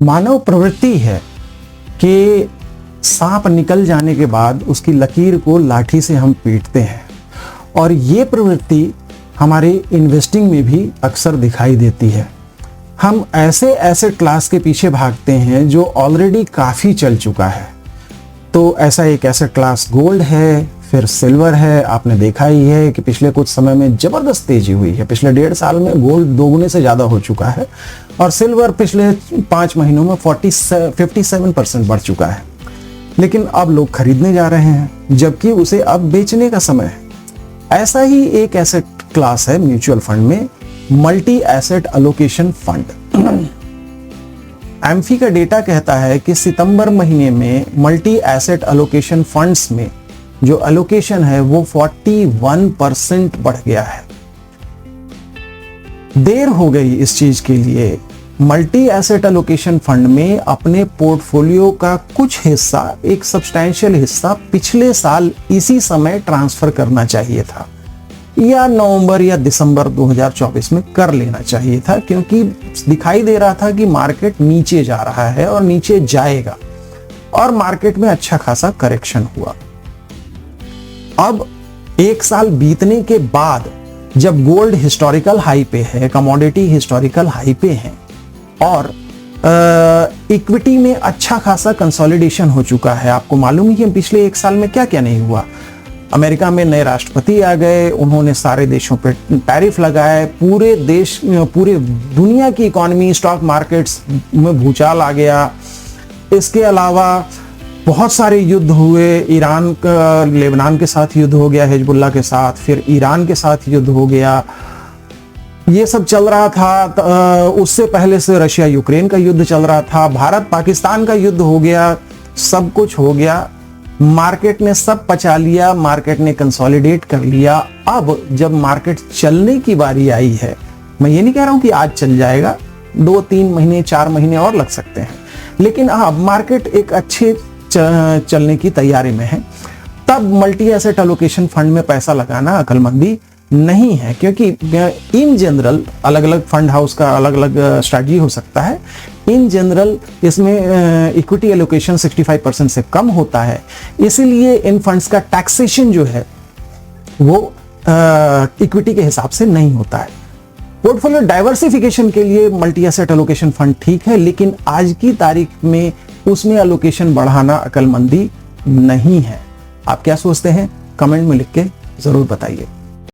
मानव प्रवृत्ति है कि सांप निकल जाने के बाद उसकी लकीर को लाठी से हम पीटते हैं, और ये प्रवृत्ति हमारे इन्वेस्टिंग में भी अक्सर दिखाई देती है। हम ऐसे एसेट क्लास के पीछे भागते हैं जो ऑलरेडी काफ़ी चल चुका है। तो ऐसा एक एसेट क्लास गोल्ड है, फिर सिल्वर है। आपने देखा ही है कि पिछले कुछ समय में ज़बरदस्त तेजी हुई है। पिछले 1.5 साल में गोल्ड दोगुने से ज़्यादा हो चुका है, और सिल्वर पिछले 5 महीनों में 57% बढ़ चुका है। लेकिन अब लोग खरीदने जा रहे हैं, जबकि उसे अब बेचने का समय है। ऐसा ही एक एसेट क्लास है म्यूचुअल फंड में, multi asset allocation fund. Amphi का डेटा कहता है कि सितंबर महीने में मल्टी एसेट एलोकेशन फंड्स में जो एलोकेशन है वो 41% बढ़ गया है। देर हो गई इस चीज के लिए। मल्टी एसेट एलोकेशन फंड में अपने पोर्टफोलियो का कुछ हिस्सा, एक सब्सटैंशियल हिस्सा पिछले साल इसी समय ट्रांसफर करना चाहिए था, या नवंबर या दिसंबर 2024 में कर लेना चाहिए था, क्योंकि दिखाई दे रहा था कि मार्केट नीचे जा रहा है और नीचे जाएगा, और मार्केट में अच्छा खासा करेक्शन हुआ। अब 1 साल बीतने के बाद जब गोल्ड हिस्टोरिकल हाई पे है, कमोडिटी हिस्टोरिकल हाई पे है, और इक्विटी में अच्छा खासा कंसोलिडेशन हो चुका है। आपको मालूम है कि पिछले 1 साल में क्या क्या नहीं हुआ। अमेरिका में नए राष्ट्रपति आ गए, उन्होंने सारे देशों पे टैरिफ लगाए, पूरे दुनिया की इकोनॉमी, स्टॉक मार्केट्स में भूचाल आ गया। इसके अलावा बहुत सारे युद्ध हुए। ईरान का लेबनान के साथ युद्ध हो गया, हिजबुल्लाह के साथ, फिर ईरान के साथ युद्ध हो गया। ये सब चल रहा था। उससे पहले से रशिया यूक्रेन का युद्ध चल रहा था, भारत पाकिस्तान का युद्ध हो गया, सब कुछ हो गया। मार्केट ने सब पचा लिया, मार्केट ने कंसोलिडेट कर लिया। अब जब मार्केट चलने की बारी आई है, मैं ये नहीं कह रहा हूं कि आज चल जाएगा, 2-3 महीने 4 महीने और लग सकते हैं, लेकिन अब मार्केट एक अच्छे चलने की तैयारी में है। तब मल्टी एसेट एलोकेशन फंड में पैसा लगाना अकलमंदी नहीं है, क्योंकि इन जनरल अलग अलग फंड हाउस का अलग अलग स्ट्रैटेजी हो सकता है। इन जनरल इसमें इक्विटी एलोकेशन 65% से कम होता है, इसीलिए इन फंड्स का टैक्सेशन जो है वो इक्विटी के हिसाब से नहीं होता है। पोर्टफोलियो डाइवर्सिफिकेशन के लिए मल्टी एसेट एलोकेशन फंड ठीक है, लेकिन आज की तारीख में उसमें एलोकेशन बढ़ाना अकलमंदी नहीं है। आप क्या सोचते हैं? कमेंट में लिख के जरूर बताइए।